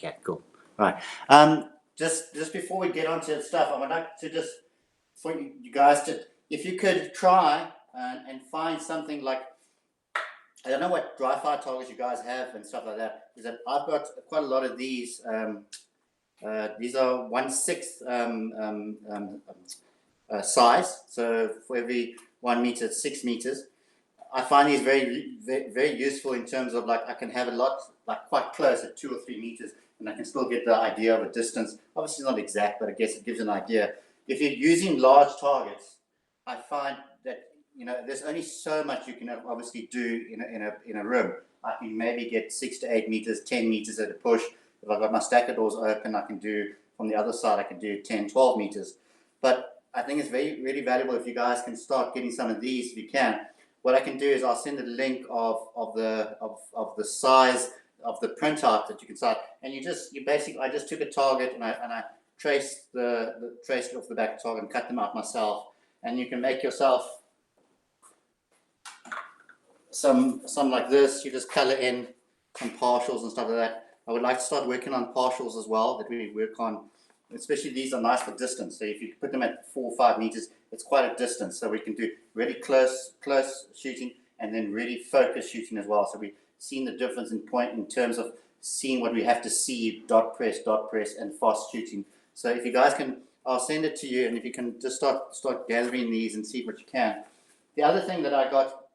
Okay, cool. Right. Just before we get onto the stuff, I would like to just for you guys to, if you could try and find something like, I don't know what dry fire targets you guys have and stuff like that. Is that I've got quite a lot of these. These are 1/6 size. So for every 1 meter, it's 6 meters. I find these very useful in terms of like I can have a lot like quite close at 2 or 3 meters, and I can still get the idea of a distance. Obviously not exact, but I guess it gives an idea. If you're using large targets, I find that there's only so much you can obviously do in a room. I can maybe get 6 to 8 meters, 10 meters at a push. If I've got my stacker doors open, I can do from the other side. I can do 10, 12 meters. But I think it's really valuable if you guys can start getting some of these if you can. What I can do is I'll send a link of the size of the printout that you can start, and I just took a target and I traced traced it off the back of the target and cut them out myself, and you can make yourself some like this. You just color in some partials and stuff like that. I would like to start working on partials as well that we work on. Especially these are nice for distance. So if you put them at 4 or 5 meters, it's quite a distance. So we can do really close shooting and then really focused shooting as well. So we've seen the difference in terms of seeing what we have to see, dot press, and fast shooting. So if you guys can, I'll send it to you, and if you can just start gathering these and see what you can. The other thing that I got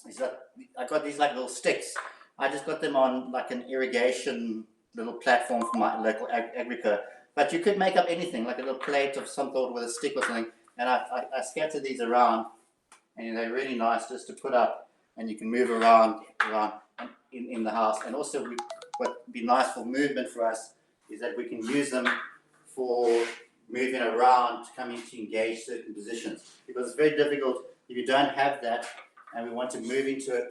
is that I got these like little sticks. I just got them on like an irrigation little platform for my local agriculture. But you could make up anything, like a little plate of some sort with a stick or something. And I scatter these around, and they're really nice just to put up, and you can move around in the house. And also, what would be nice for movement for us is that we can use them for moving around, coming to engage certain positions. Because it's very difficult if you don't have that, and we want to move into a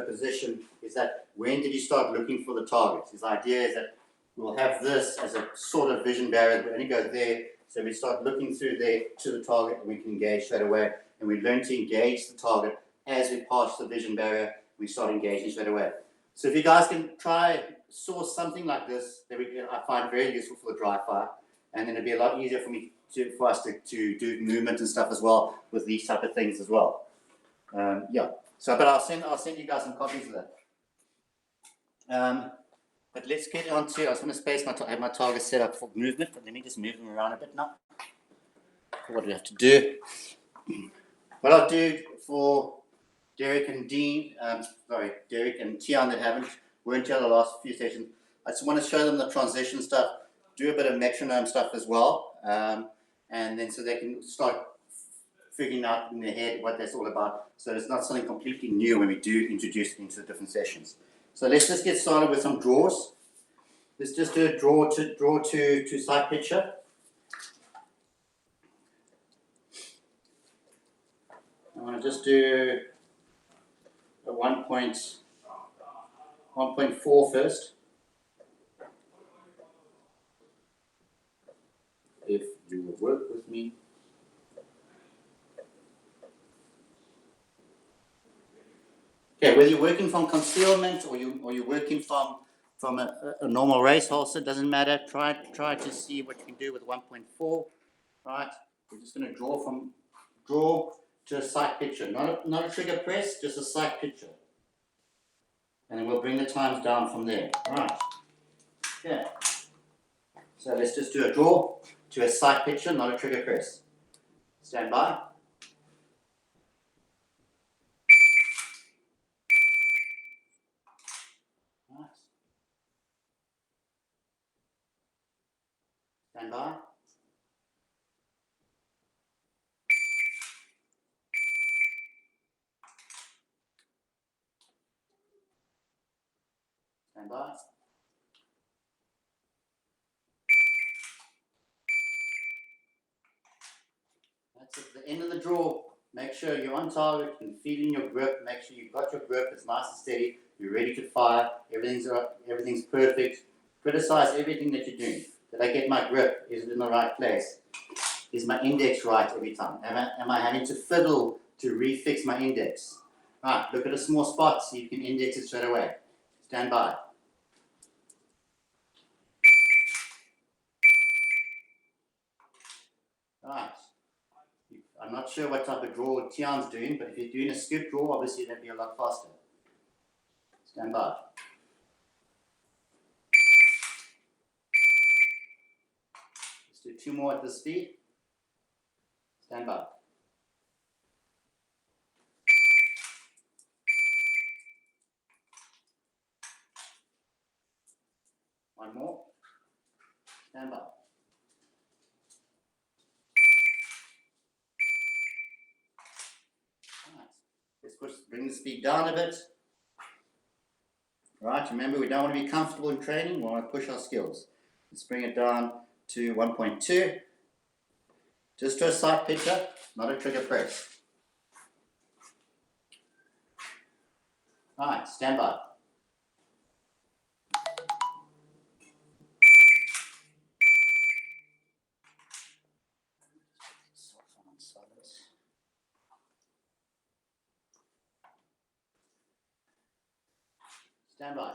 position. Is that when did you start looking for the targets? His idea is that we'll have this as a sort of vision barrier, but only goes there. So we start looking through there to the target, and we can engage straight away. And we learn to engage the target as we pass the vision barrier. We start engaging straight away. So if you guys can try source something like this, that I find very useful for the dry fire, and then it'd be a lot easier for us to do movement and stuff as well with these type of things as well. Yeah. So, but I'll send you guys some copies of that. But let's get on to, I just want to space have my target set up for movement, but let me just move them around a bit now. What do we have to do? What I'll do for Derek and Tian that weren't here the last few sessions, I just want to show them the transition stuff, do a bit of metronome stuff as well, and then so they can start figuring out in their head what that's all about. So it's not something completely new when we do introduce it into the different sessions. So let's just get started with some draws. Let's just do a draw to sight picture. I want to just do a 1.4 first. If you will work with me. Okay, whether you're working from concealment or you're working from a normal race holster, doesn't matter. Try to see what you can do with 1.4. Right, we're just going to draw to a sight picture, not a trigger press, just a sight picture, and then we'll bring the times down from there. Right. Okay. So let's just do a draw to a sight picture, not a trigger press. Stand by. Stand by. Stand by. That's at the end of the draw. Make sure you're on target and feeling your grip. Make sure you've got your grip. It's nice and steady. You're ready to fire. Everything's perfect. Criticize everything that you're doing. Did I get my grip? Is it in the right place? Is my index right every time? Am I having to fiddle to refix my index? Right, look at a small spot so you can index it straight away. Stand by. Right. I'm not sure what type of draw Tian's doing, but if you're doing a scoop draw, obviously that'd be a lot faster. Stand by. Let's do 2 more at this speed. Stand by. One more. Stand by. Let's bring the speed down a bit. Right, remember we don't want to be comfortable in training, we want to push our skills. Let's bring it down to 1.2. Just to a side pitcher, not a trigger press. Alright, stand by. Stand by.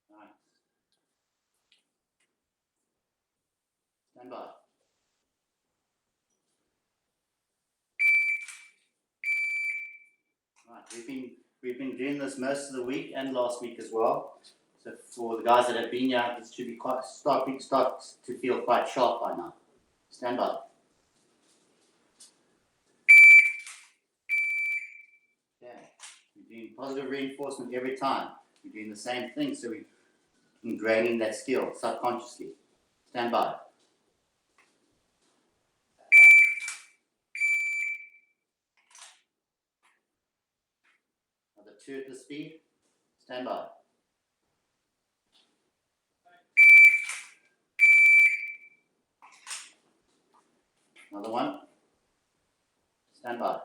Right. Stand by. Right. We've been doing this most of the week and last week as well. So for the guys that have been here, this should be quite start to feel quite sharp by now. Stand by. Okay. We're doing positive reinforcement every time. We're doing the same thing, so we're ingraining that skill subconsciously. Stand by. Another 2 at the speed. Stand by. Another 1. Stand by.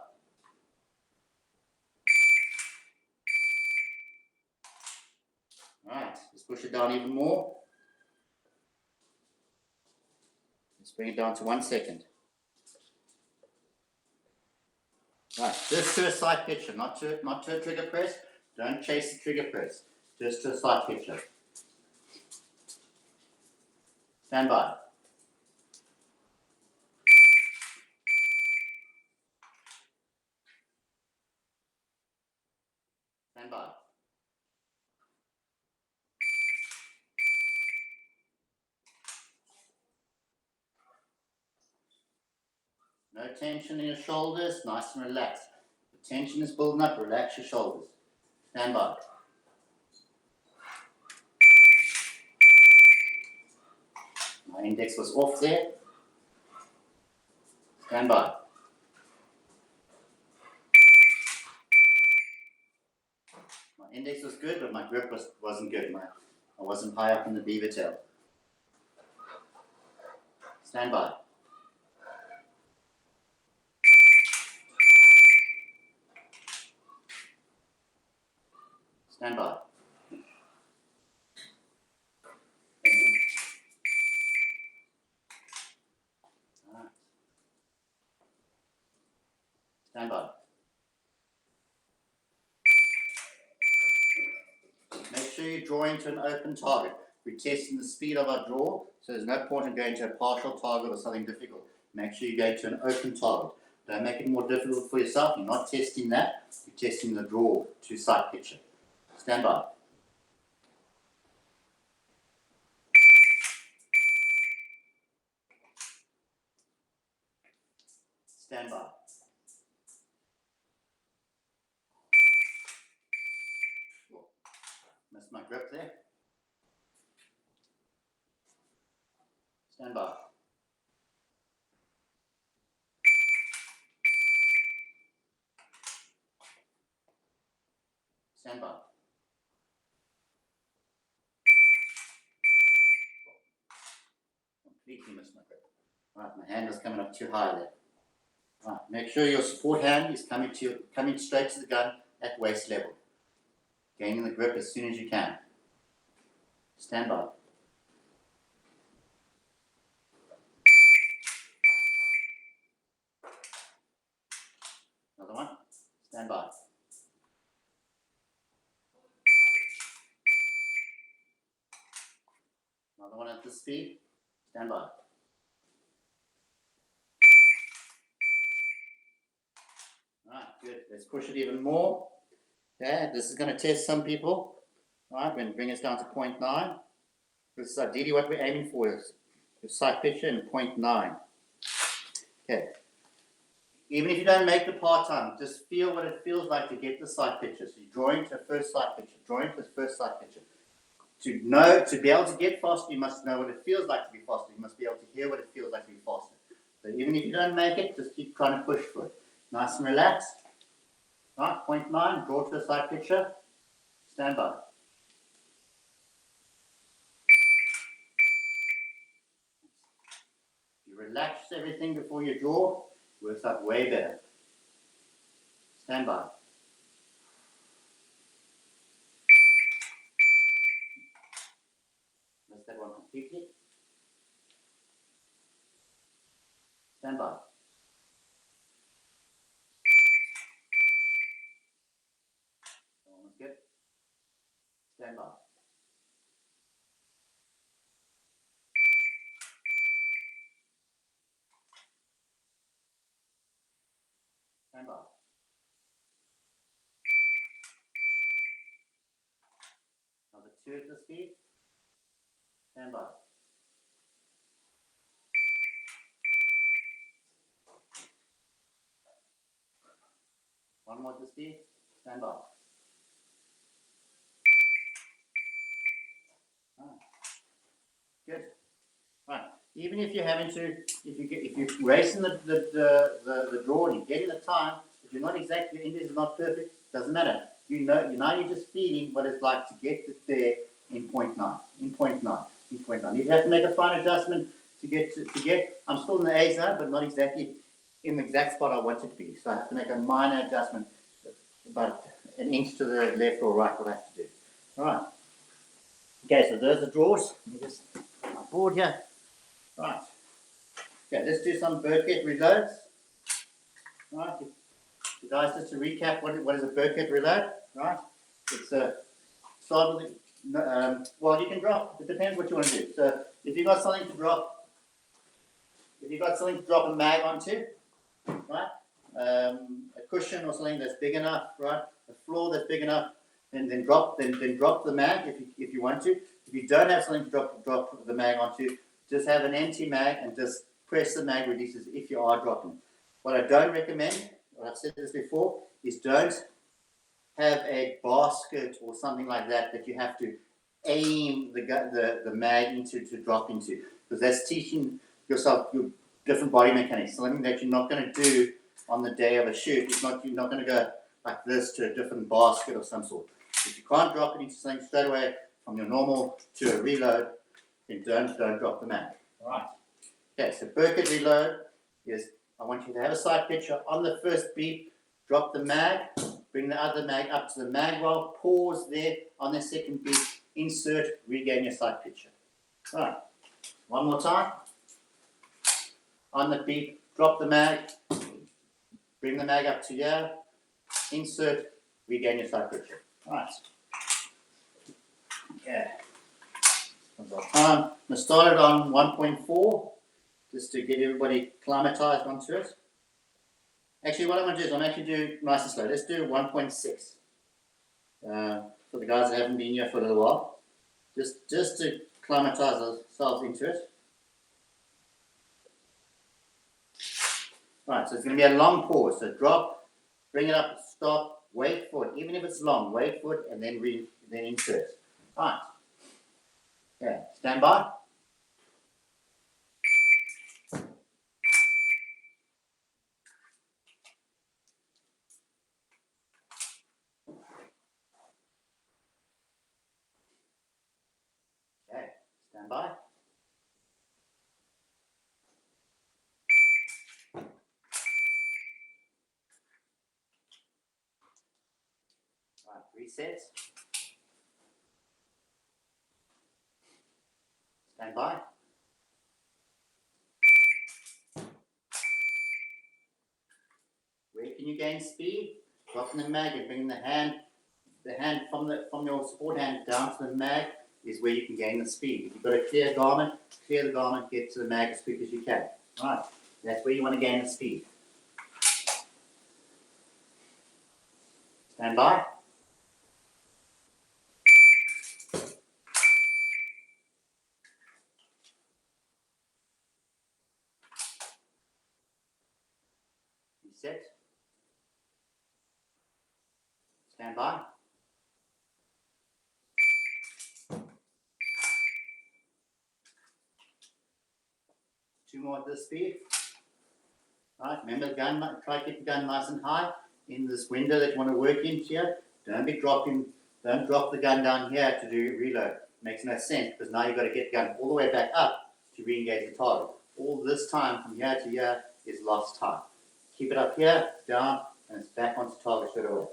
Alright, let's push it down even more. Let's bring it down to 1 second. Right, just to a side pitcher, not to a trigger press. Don't chase the trigger press. Just to a side pitcher. Stand by. Stand by. No tension in your shoulders, nice and relaxed. The tension is building up, relax your shoulders. Stand by. My index was off there. Stand by. My index was good, but my grip wasn't good. I wasn't high up in the beaver tail. Stand by. Stand by. Right. Stand by. Make sure you draw into an open target. We're testing the speed of our draw, so there's no point in going to a partial target or something difficult. Make sure you go to an open target. Don't make it more difficult for yourself. You're not testing that. You're testing the draw to side pitcher. Stand by. Stand by. Missed my grip there. Stand by. Stand by. Completely missed my grip. Right, my hand was coming up too high there. Right, make sure your support hand is coming straight to the gun at waist level. Gaining the grip as soon as you can. Stand by. Another one. Stand by. Another one at the speed. Stand by. Alright, good. Let's push it even more. Okay, this is going to test some people. Alright, we're going to bring us down to 0.9. This is ideally what we're aiming for, is your sight picture in 0.9. Okay. Even if you don't make the part-time, just feel what it feels like to get the sight picture. So you're drawing to a first sight picture, drawing to the first sight picture. To be able to get faster, you must know what it feels like to be faster. You must be able to hear what it feels like to be faster. So even if you don't make it, just keep trying to push for it. Nice and relaxed. Right, 0.9, draw to a sight picture. Stand by. You relax everything before you draw, works out way better. Stand by. Missed that one completely. Stand by. Almost good. Stand by. Stand by. Another 2 at the speed. Stand by. One more at the speed. Stand by. Good. Right. Even if you're having to, if you're racing the draw and you're getting the time, if you're not exactly, your index is not perfect, doesn't matter. Now you're just feeling what it's like to get it there in 0.9, in 0.9, in 0.9. If you have to make a fine adjustment to get, I'm still in the A zone, but not exactly in the exact spot I want it to be. So I have to make a minor adjustment, about an inch to the left or right, what I have to do. All right. Okay, so there's the draws. Let me just put my board here. Right. Okay, let's do some Burkett reloads. Right. You guys, just to recap, what is a Burkett reload? Right. It's a start with well, you can drop. It depends what you want to do. So if you've got something to drop, a mag onto, right? A cushion or something that's big enough, right? A floor that's big enough, and then drop the mag if you want to. If you don't have something to drop the mag onto, just have an empty mag and just press the mag releases if you are dropping. What I don't recommend, I've said this before, is don't have a basket or something like that you have to aim the mag into to drop into, because that's teaching yourself your different body mechanics. Something that you're not going to do on the day of a shoot. You're not going to go like this to a different basket of some sort. If you can't drop it into something straight away from your normal to a reload, then don't drop the mag. All right. Okay, so Burkett reload is, I want you to have a sight picture on the first beep, drop the mag, bring the other mag up to the mag well, pause there on the second beep, insert, regain your sight picture. All right. One more time. On the beep, drop the mag, bring the mag up to here, insert, regain your sight picture. All right. Yeah. I'm going to start it on 1.4, just to get everybody climatized onto it. Actually, what I'm going to do is I'm actually do nice and slow. Let's do 1.6. For the guys that haven't been here for a little while, just to climatize ourselves into it. Right, so it's going to be a long pause. So drop, bring it up, stop, wait for it. Even if it's long, wait for it, and then insert. Right. Okay, stand by. Okay, stand by. Right, reset. Stand by. Where can you gain speed? Dropping the mag and bringing the hand from your support hand down to the mag. is where you can gain the speed. If you've got a clear garment, clear the garment, get to the mag as quick as you can. Right, that's where you want to gain the speed. Stand by. Reset. Stand by. Two more at this speed. Right, remember the gun, try to keep the gun nice and high in this window that you want to work in here. Don't drop the gun down here to do reload. Makes no sense because now you've got to get the gun all the way back up to re-engage the target. All this time from here to here is lost time. Keep it up here, down, and it's back onto target straight away.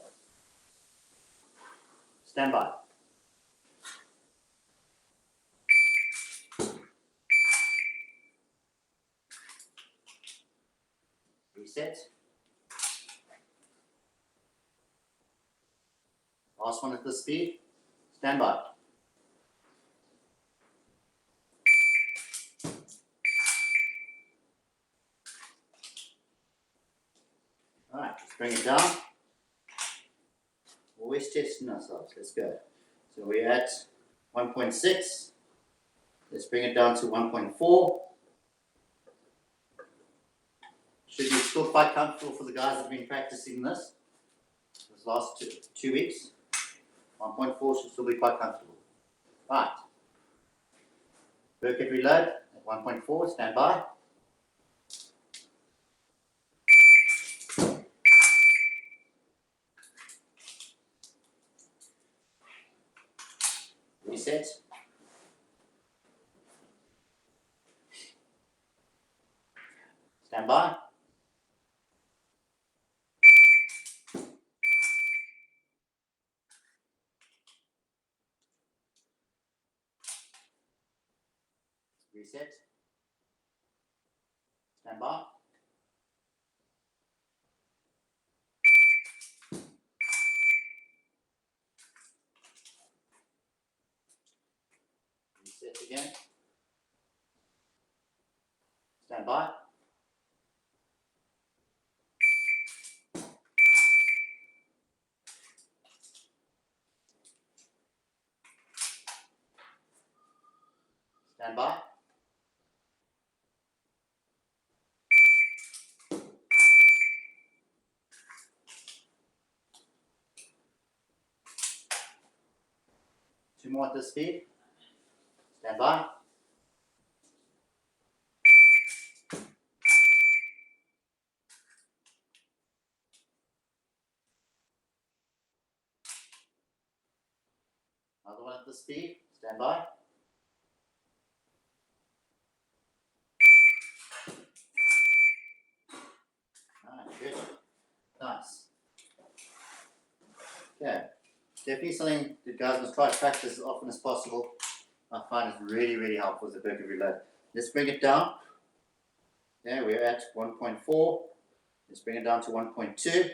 Stand by. Reset. Last one at this speed. Stand by. Alright, let's bring it down. Always testing ourselves. Let's go. So we're at 1.6. Let's bring it down to 1.4. Should be still quite comfortable for the guys that have been practicing this last two weeks. 1.4 should still be quite comfortable. Right. Circuit reload at 1.4. Stand by. Reset. Stand by. Reset. Stand by. Reset again. Stand by. Stand by. Two more at this speed. Stand by. Another one at this speed. Stand by. Alright, good. Nice. Okay. Definitely something that guys must try to practice as often as possible. I find it's really, really helpful as a circuit reload. Let's bring it down. There, we're at 1.4. Let's bring it down to 1.2.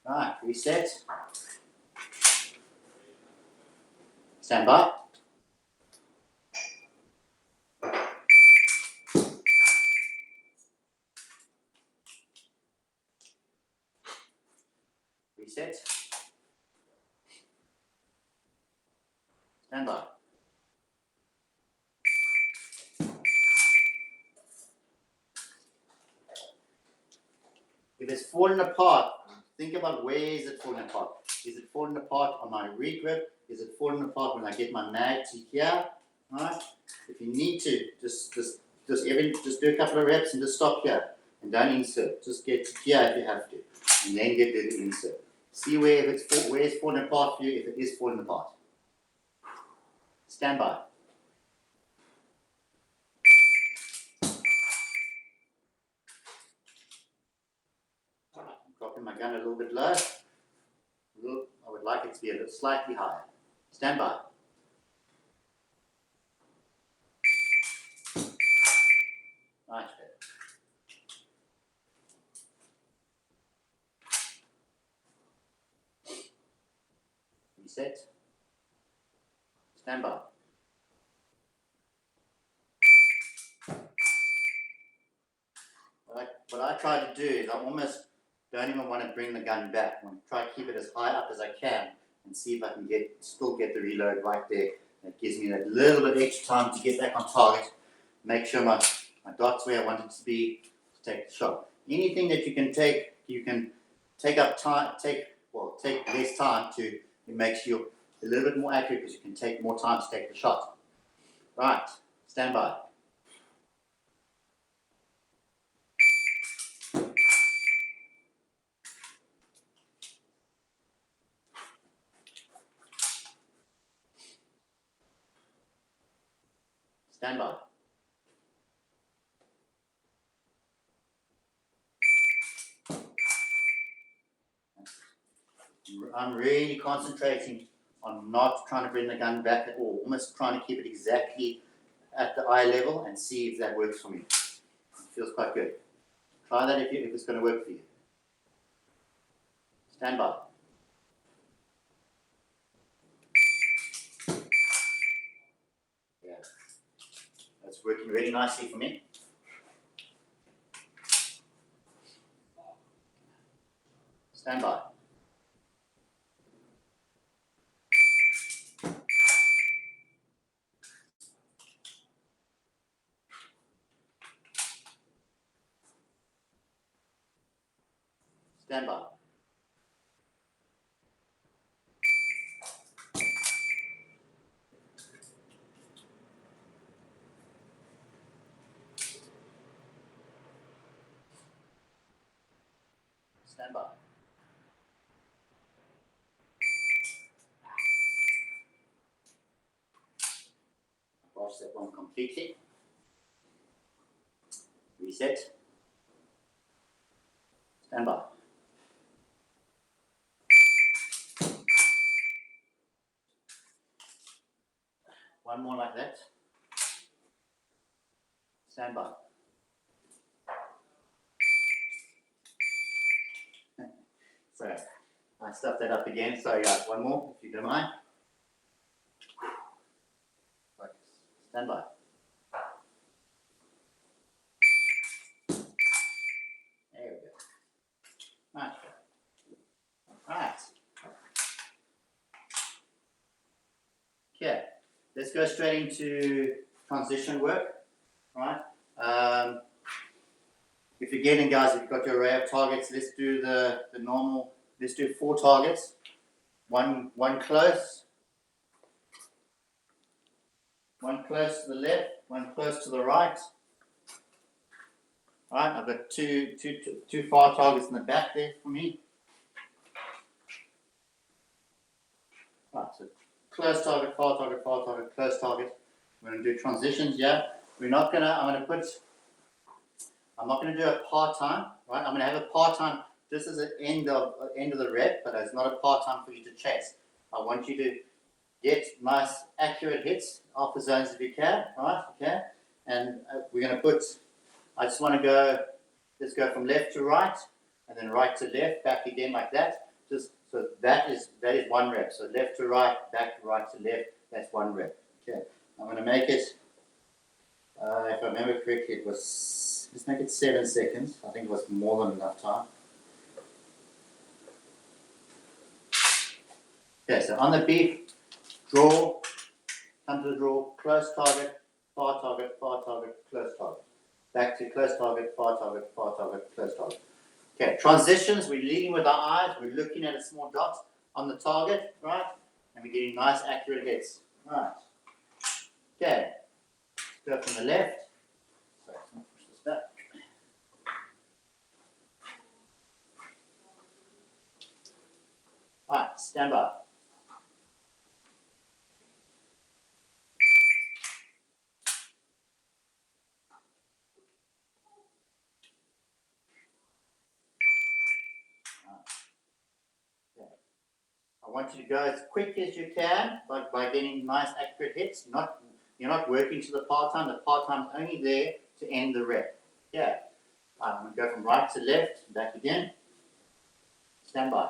Alright, reset. Stand by. Reset. Stand by. If it's falling apart, think about where is it falling apart. Is it falling apart on my regrip? Is it falling apart when I get my mag to here? Right? If you need to, just do a couple of reps and just stop here. And don't insert. Just get to here if you have to. And then get the insert. See where it's falling apart for you if it is falling apart. Stand by. I'm dropping my gun a little bit low. I would like it to be a little slightly higher. Stand by. Right. Reset. Stand by. What I try to do is I almost don't even want to bring the gun back. I want to try to keep it as high up as I can and see if I can still get the reload right there. That gives me that little bit extra time to get back on target. Make sure my dot's where I want it to be to take the shot. Anything that you can take up time, take less time to, it makes you a little bit more accurate because you can take more time to take the shot. Right, stand by. Stand by. I'm really concentrating on not trying to bring the gun back at all, almost trying to keep it exactly at the eye level and see if that works for me. It feels quite good. Try that if it's going to work for you. Stand by. Yeah, that's working really nicely for me. Stand by. Stand by. Stand by. Watch that one completely. Reset. Stand by. One more like that. Stand by. So I stuffed that up again. So guys, one more if you don't mind. Focus. Stand by. There we go. Nice. Alright. Okay. Let's go straight into transition work. Alright. If you're getting, guys, if you've got your array of targets, let's do the normal. Let's do 4 targets. One close. One close to the left. One close to the right. Alright, I've got two far targets in the back there for me. Right, so close target, far target, far target, close target. We're going to do transitions, yeah. I'm not going to do a part-time, right? I'm going to have a part-time. This is the end of the rep, but it's not a part-time for you to chase. I want you to get nice, accurate hits off the zones if you can, right? Okay. And we're going to put. I just want to go. Let's go from left to right, and then right to left, back again like that. Just so that is one rep. So left to right, back to right to left. That's one rep. Okay. I'm going to make it. If I remember correctly, it was. Let's make it 7 seconds. I think it was more than enough time. Okay, so on the beep, draw, come to the draw, close target, far target, far target, close target. Back to close target, far target, far target, close target. Okay, transitions, we're leading with our eyes, we're looking at a small dot on the target, right? And we're getting nice, accurate hits. Right. Okay, let's go from the left. So, push this back. Alright, stand by. I want you to go as quick as you can by getting nice, accurate hits. You're not working to the part-time. The part-time is only there to end the rep. Yeah. I'm going to go from right to left, back again. Stand by.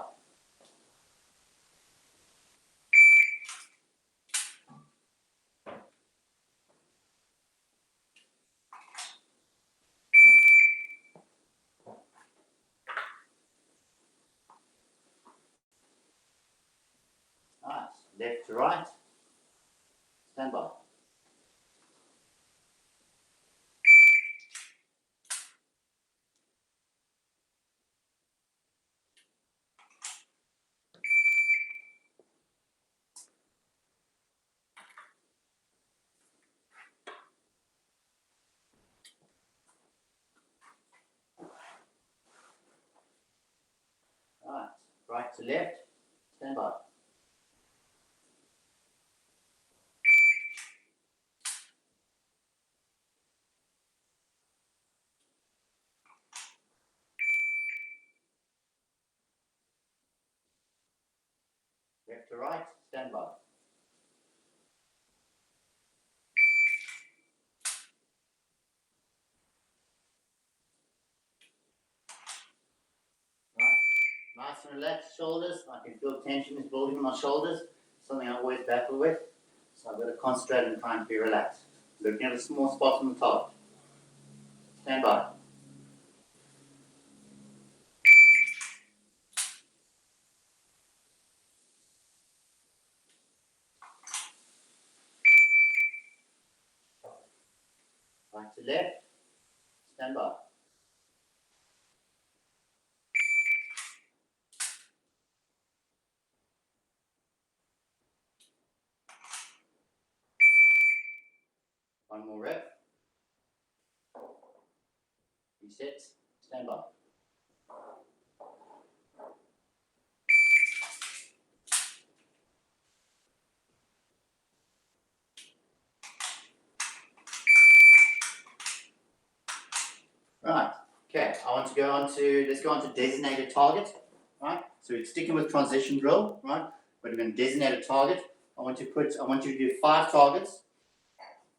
left to right, stand by. Right, right to left, stand by. Left to right, stand by. Right, nice and relaxed shoulders. I can feel tension is building in my shoulders, something I always battle with. So I've got to concentrate and try and be relaxed. Looking at a small spot on the top. Stand by. Right to left, stand by. One more rep. Reset, stand by. Right, okay, let's go on to designated target, right? So we're sticking with transition drill, right? But we're going to designate a target. I want you to do 5 targets.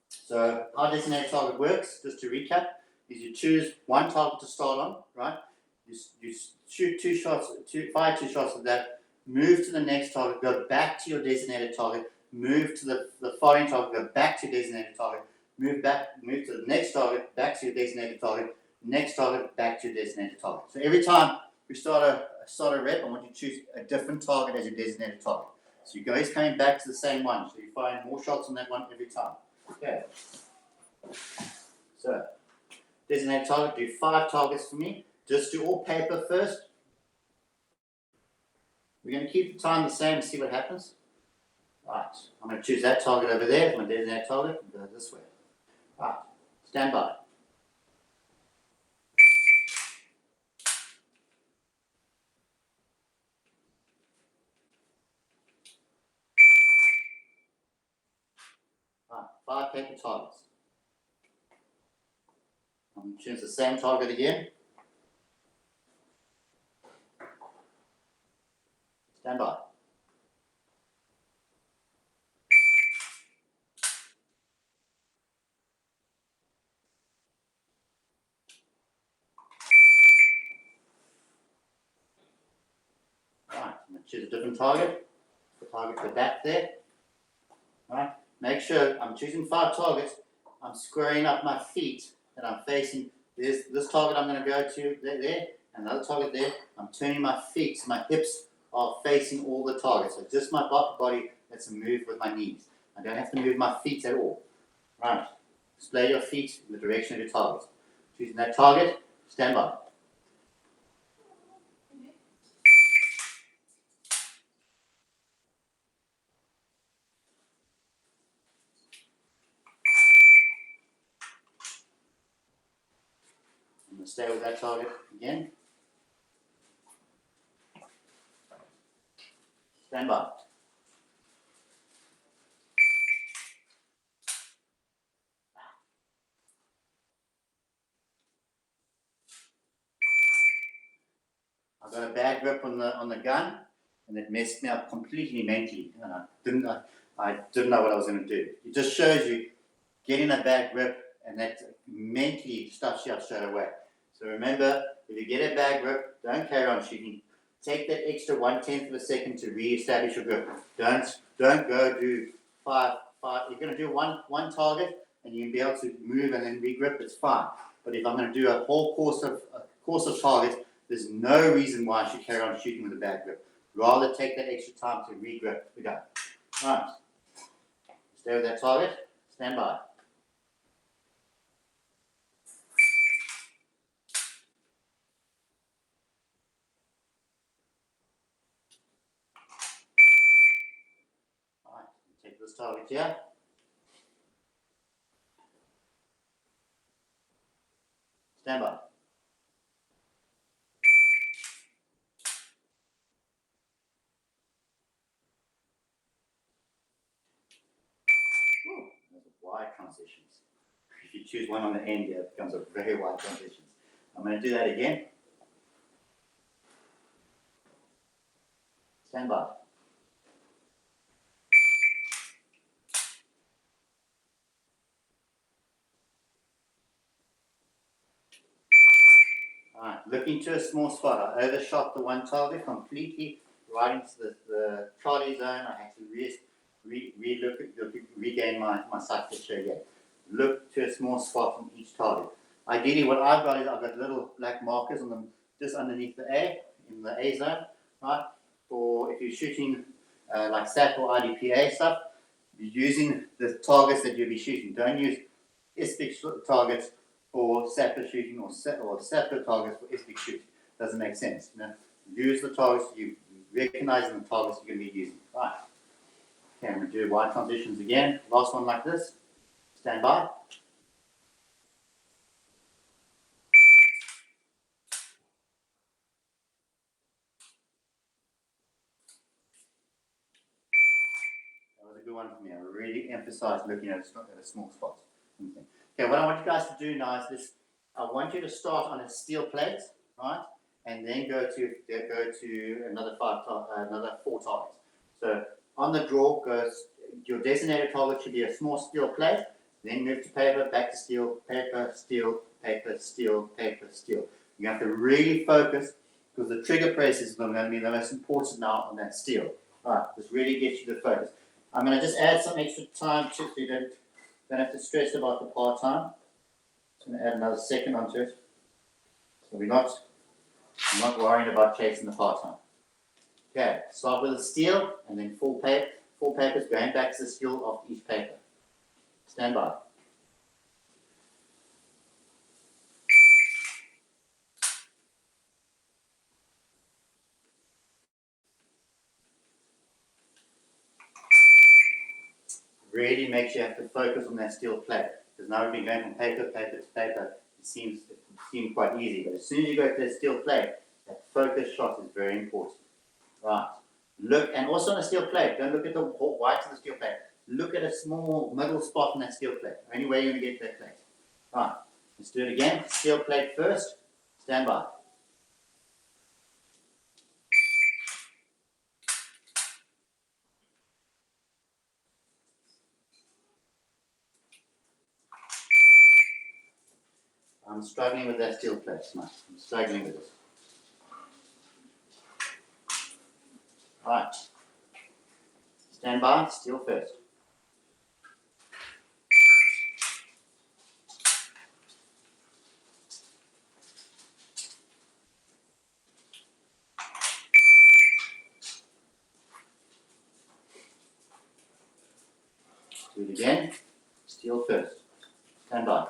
So how designated target works, just to recap, is you choose one target to start on, right? You shoot 2 shots, fire 2 shots of that, move to the next target, go back to your designated target, move to the following target, go back to your designated target, move to the next target, back to your designated target, next target, back to your designated target. So every time we start a rep, I want you to choose a different target as your designated target. So you're always coming back to the same one, so you find more shots on that one every time. Okay. So, designated target, do 5 targets for me. Just do all paper first. We're going to keep the time the same and see what happens. Right, I'm going to choose that target over there, my designated target, and go this way. Right, stand by. Right, 5 paper targets. I'm going to choose the same target again. Stand by. Right, I'm going to choose a different target. The target for that there. Right, make sure I'm choosing 5 targets. I'm squaring up my feet and I'm facing. There's this target I'm going to go to there, another target there. I'm turning my feet, so my hips are facing all the targets. So just my body that's a move with my knees. I don't have to move my feet at all. Right, display your feet in the direction of your target. Choosing that target, stand by. I'm going to stay with that target again. Stand by. I got a bad grip on the gun, and it messed me up completely mentally. And I didn't know what I was going to do. It just shows you getting a bad grip, and that mentally stuffs you up straight away. So remember, if you get a bad grip, don't carry on shooting. Take that extra 1/10 of a second to re-establish your grip. Don't go do five. You're going to do one target, and you can be able to move and then re-grip. It's fine. But if I'm going to do a whole course of targets, there's no reason why I should carry on shooting with a bad grip. Rather take that extra time to re-grip the gun. Right. Stay with that target. Stand by. Alright, take this target here. Stand by. Ooh, those are wide transitions. If you choose one on the end here, it becomes a very wide transition. I'm going to do that again. Stand by. Alright, looking to a small spot. I overshot the one target completely right into the Charlie zone. I had to regain my sight picture again. Look to a small spot on each target. Ideally, what I've got is I've got little black markers on them just underneath the A, in the A zone, right? Or if you're shooting like SAP or IDPA stuff, you're using the targets that you'll be shooting. Don't use ISPIC targets for sapper shooting or sapper targets for ISPIC shooting. Doesn't make sense. You know? Use the targets you recognize the targets you're going to be using. Right. Okay, I'm going to do wide transitions again. Last one like this. Stand by. That was a good one for me. I really emphasize looking at a small spot. Okay, what I want you guys to do now is this. I want you to start on a steel plate, right? And then go to another four targets. So on the draw goes your designated target should be a small steel plate, then move to paper, back to steel, paper, steel, paper, steel, paper, steel. You have to really focus because the trigger press is going to be the most important now on that steel. All right, this really gets you to focus. I'm going to just add some extra time to so you don't have to stress about the part time. I'm going to add another second onto it. So I'm not worrying about chasing the part time. Okay, start with the steel and then full papers going back to the steel of each paper. Stand by. Really makes you have to focus on that steel plate. Because now we've been going from paper to paper, it seems quite easy. But as soon as you go to that steel plate, that focus shot is very important. Right. Look, and also on a steel plate, don't look at the white of the steel plate. Look at a small middle spot on that steel plate. Only way you're going to get to that plate. Right. Let's do it again. Steel plate first. Stand by. I'm struggling with that steel plate. I'm struggling with it. Right. Stand by. Steel first. Do it again. Steel first. Stand by.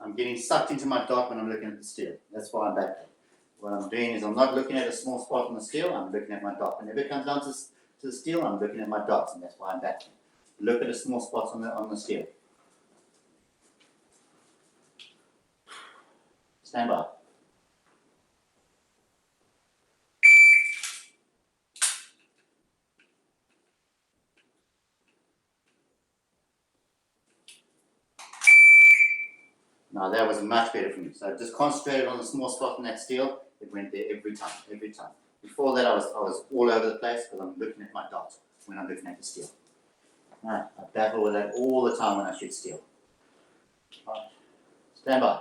I'm getting sucked into my dot when I'm looking at the steel. That's why I'm back there. What I'm doing is I'm not looking at a small spot on the steel, I'm looking at my dot. Whenever it comes down to the steel, I'm looking at my dots, and that's why I'm back there. Look at the small spots on the steel. Stand by. Now that was much better for me. So I just concentrated on the small spot in that steel. It went there every time. Before that, I was all over the place because I'm looking at my dot when I'm looking at the steel. Right, I battle with that all the time when I shoot steel. Right. Stand by.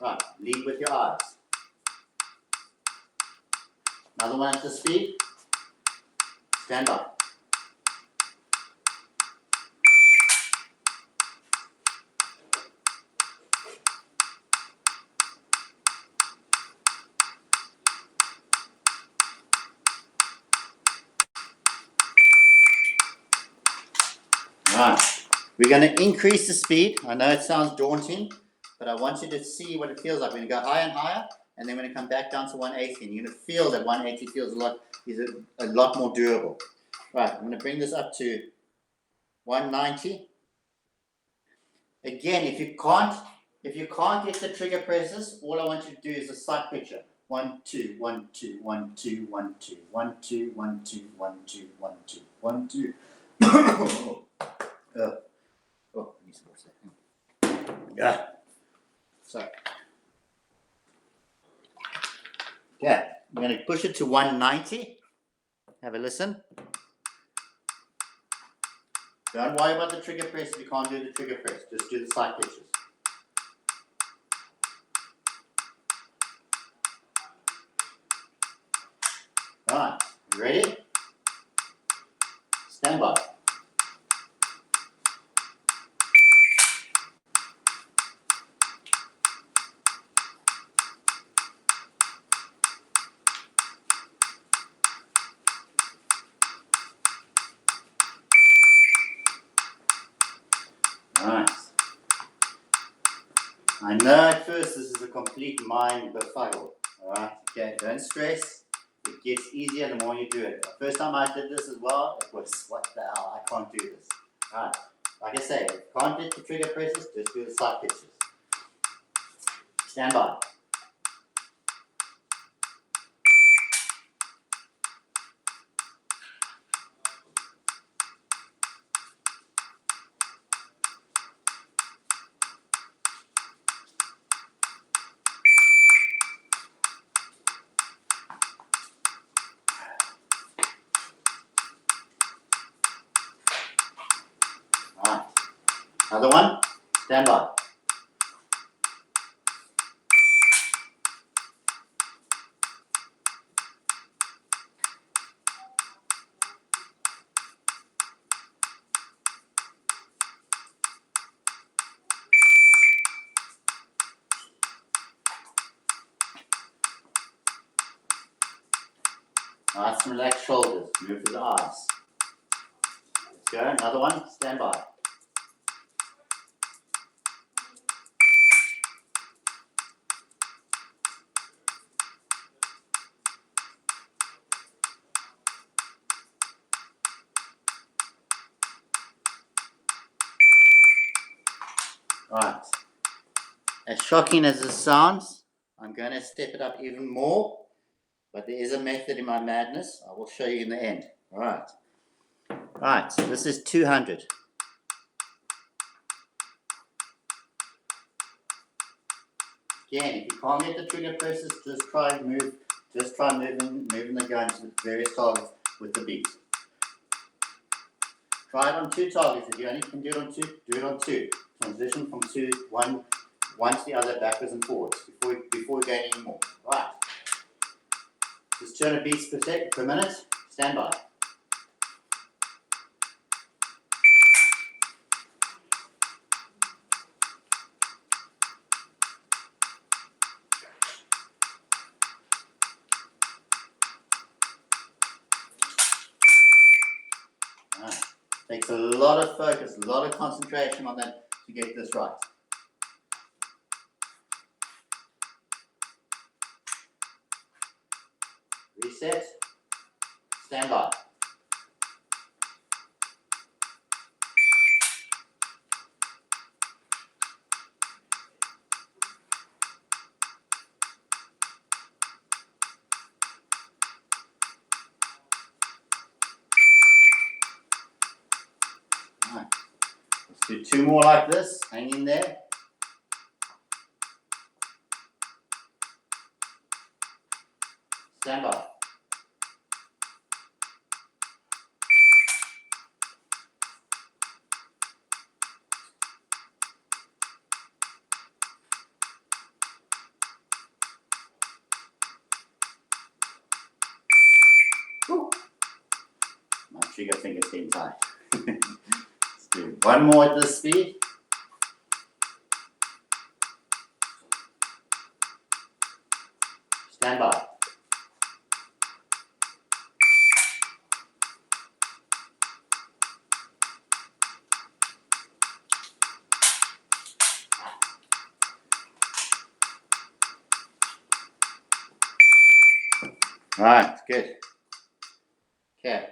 Right, lead with your eyes. Another one at the speed. Stand by. Right, we're going to increase the speed. I know it sounds daunting, but I want you to see what it feels like. We're going to go higher and higher, and then we're going to come back down to 180, and you're going to feel that 180 feels a lot more durable. Right, I'm going to bring this up to 190. Again, if you can't get the trigger presses, all I want you to do is a sight picture. 1 2 1 2 1 2 1 2 1 2 1 2 1 2 1 2 1 2. Oh, I need some more. Yeah. Sorry. Yeah, I'm going to push it to 190. Have a listen. Don't worry about the trigger press if you can't do the trigger press. Just do the sight pictures. Alright, you ready? Stand by. Alright. I know at first this is a complete mind befuddle. Alright, okay, don't stress. It gets easier the more you do it. The first time I did this as well, it was, what the hell, I can't do this. Alright, like I say, if you can't get the trigger presses, just do the sight pictures. Stand by. Alright, another one, stand by. Nice and relaxed shoulders, move to the eyes. Let's go, another one, stand by. Right. As shocking as this sounds, I'm going to step it up even more, but there is a method in my madness. I will show you in the end. All right. Right, so this is 200. Again, if you can't get the trigger presses, just try moving the guns with various targets with the beat. Try it on 2 targets. If you only can do it on 2, do it on 2. Transition from 2, one to the other, backwards and forwards, before we go any more. Right. Just 200 beats per minute. Stand by. Right. Takes a lot of focus, a lot of concentration on that to get this right. Reset. Stand by. Right. Let's do 2 more like this. Hang in there. Stand by. trigger finger's getting tight. Let's do one more at this speed. Stand by. All right, good. Okay,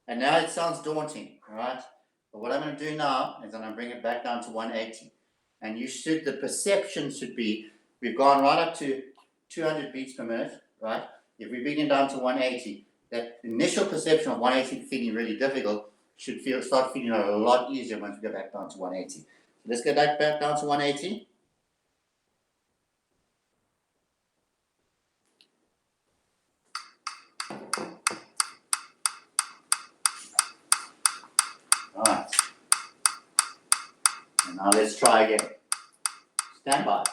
and now it sounds daunting, all right? But what I'm going to do now is I'm going to bring it back down to 180. And the perception should be, we've gone right up to 200 beats per minute, right? If we bring it down to 180, that initial perception of 180 feeling really difficult should start feeling a lot easier once we go back down to 180. So let's go back down to 180. All right. And now let's try again. Stand by.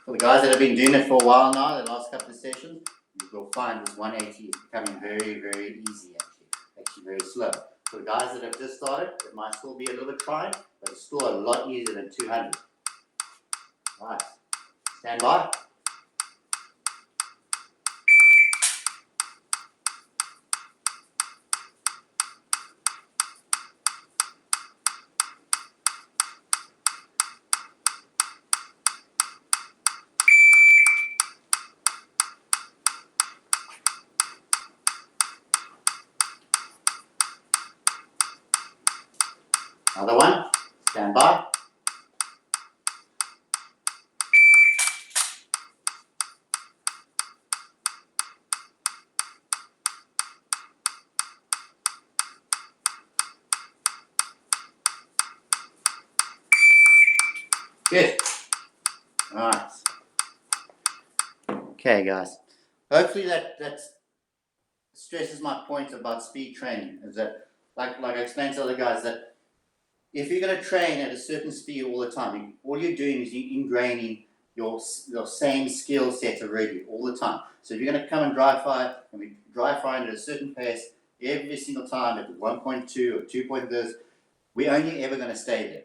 For the guys that have been doing it for a while now, the last couple of sessions, you will find this 180 is becoming very, very easy actually very slow. For the guys that have just started, it might still be a little bit trying, but it's still a lot easier than 200. All right, stand by. Another one, stand by. Good. All right. Okay, guys. Hopefully that stresses my point about speed training. Is that, like I explained to other guys, that if you're going to train at a certain speed all the time, all you're doing is you're ingraining your same skill set already all the time. So if you're going to come and dry fire, and we dry fire at a certain pace every single time at 1.2 or 2 point this, we're only ever going to stay there.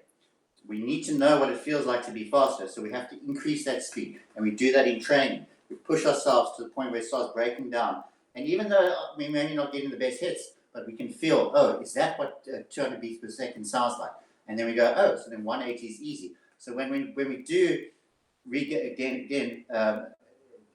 We need to know what it feels like to be faster, so we have to increase that speed, and we do that in training. We push ourselves to the point where it starts breaking down, and even though we may not getting the best hits, but we can feel, oh, is that what 200 beats per second sounds like? And then we go, oh, so then 180 is easy. So when we do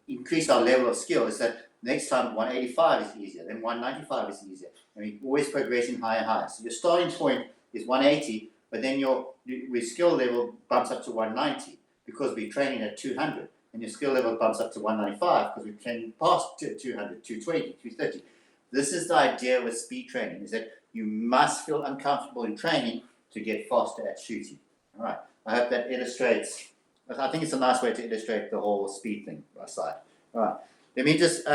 increase our level of skill, is that next time 185 is easier, then 195 is easier, and we always progressing higher and higher. So your starting point is 180, but then your skill level bumps up to 190 because we're training at 200, and your skill level bumps up to 195 because we're training past 200, 220, 230. This is the idea with speed training, is that you must feel uncomfortable in training to get faster at shooting. All right, I hope that illustrates. I think it's a nice way to illustrate the whole speed thing, aside. All right, let me just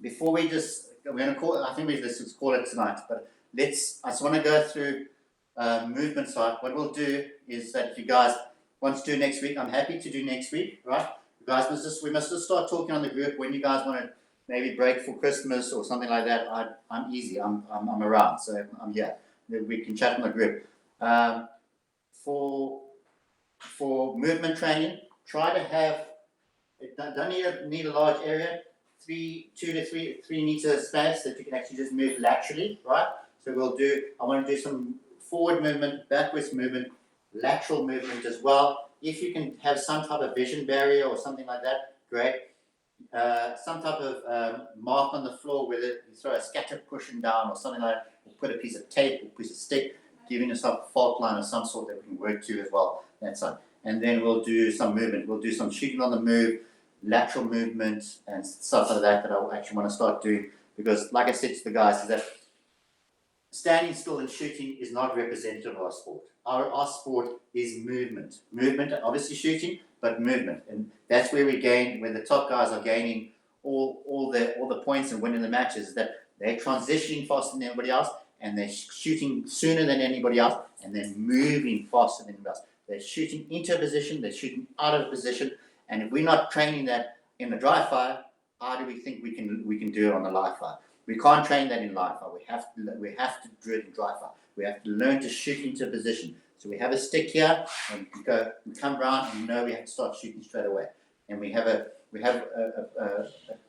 before we're going to call it. I think let's just call it tonight. But I just want to go through movement side. What we'll do is that if you guys want to do next week, I'm happy to do next week. Right, you guys we must just start talking on the group when you guys want to maybe break for Christmas or something like that. I'm easy. I'm around, so I'm here. We can chat on the group. For movement training, try to have, it don't need a large area, 2 to 3 meter space that you can actually just move laterally, right? So I want to do some forward movement, backwards movement, lateral movement as well. If you can have some type of vision barrier or something like that, great. Some type of mark on the floor where you throw a scatter cushion down or something like that, or put a piece of tape or a piece of stick, giving yourself a fault line of some sort that we can work to as well. That side. And then we'll do some movement. We'll do some shooting on the move, lateral movement, and stuff like that I actually want to start doing. Because, like I said to the guys, is that standing still and shooting is not representative of our sport. Our sport is movement. Movement, obviously shooting, but movement. And that's where we gain, where the top guys are gaining all the points and winning the matches is that they're transitioning faster than anybody else, and they're shooting sooner than anybody else, and they're moving faster than anybody else. They're shooting into a position, they're shooting out of a position, and if we're not training that in the dry fire, how do we think we can do it on the live fire? We can't train that in live fire. We have to do it in dry fire. We have to learn to shoot into a position. So we have a stick here, and we come around, and we have to start shooting straight away. And we have a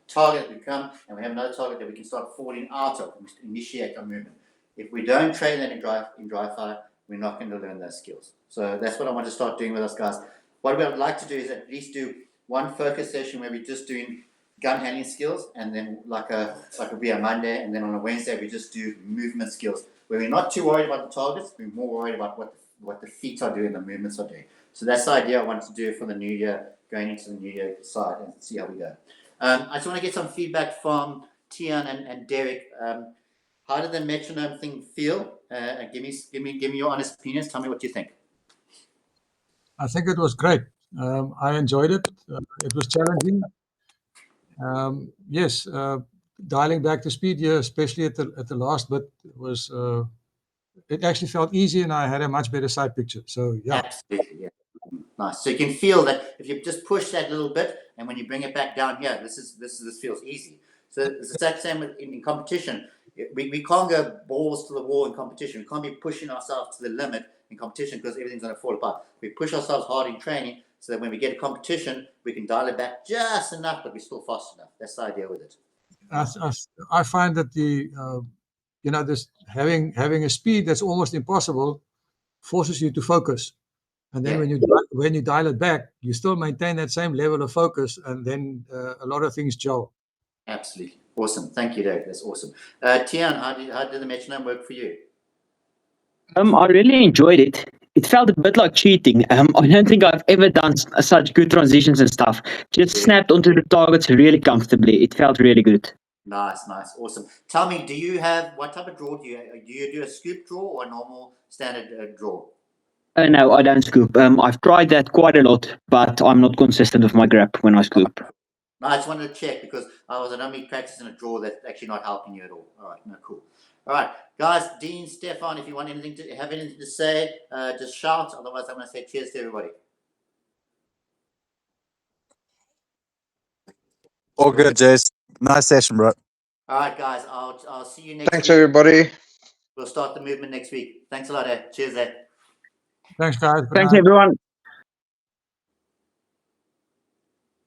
target that we come, and we have another target that we can start falling out of and initiate our movement. If we don't train that in dry fire, we're not going to learn those skills. So that's what I want to start doing with us guys. What we would like to do is at least do one focus session where we're just doing gun handling skills, and then like it'll be a Monday, and then on a Wednesday we just do movement skills, where we're not too worried about the targets, we're more worried about what the feet are doing, the movements are doing. So that's the idea I wanted to do for the new year, going into the new year side, and see how we go. I just want to get some feedback from Tian and Derek. How did the metronome thing feel? Give me your honest opinions. Tell me what you think. I think it was great. I enjoyed it. It was challenging. Yes, dialing back the speed here, especially at the last bit, was it actually felt easy, and I had a much better sight picture. So yeah, absolutely, yeah, nice. So you can feel that if you just push that little bit, and when you bring it back down here, this feels easy. So it's the exact same in competition. We can't go balls to the wall in competition. We can't be pushing ourselves to the limit in competition because everything's going to fall apart. We push ourselves hard in training so that when we get a competition, we can dial it back just enough, but we're still fast enough. That's the idea with it. I find that this having a speed that's almost impossible forces you to focus, and then when you dial it back, you still maintain that same level of focus, and then a lot of things gel. Absolutely awesome. Thank you, Derek. That's awesome. Tian, how did the metronome work for you? I really enjoyed it. It felt a bit like cheating. I don't think I've ever done such good transitions and stuff. Just snapped onto the targets really comfortably. It felt really good. Nice, awesome. Tell me, what type of draw do you do? A scoop draw or a normal standard draw? No, I don't scoop. I've tried that quite a lot, but I'm not consistent with my grip when I scoop. No, I just wanted to check because I was only practicing a draw that's actually not helping you at all. All right, no, cool. All right, guys, Dean, Stefan, if you want anything to say, just shout. Otherwise, I'm going to say cheers to everybody. All good, Jace. Nice session, bro. All right, guys, I'll see you next week. Thanks, everybody. We'll start the movement next week. Thanks a lot, Cheers, Thanks, guys. Thanks, everyone.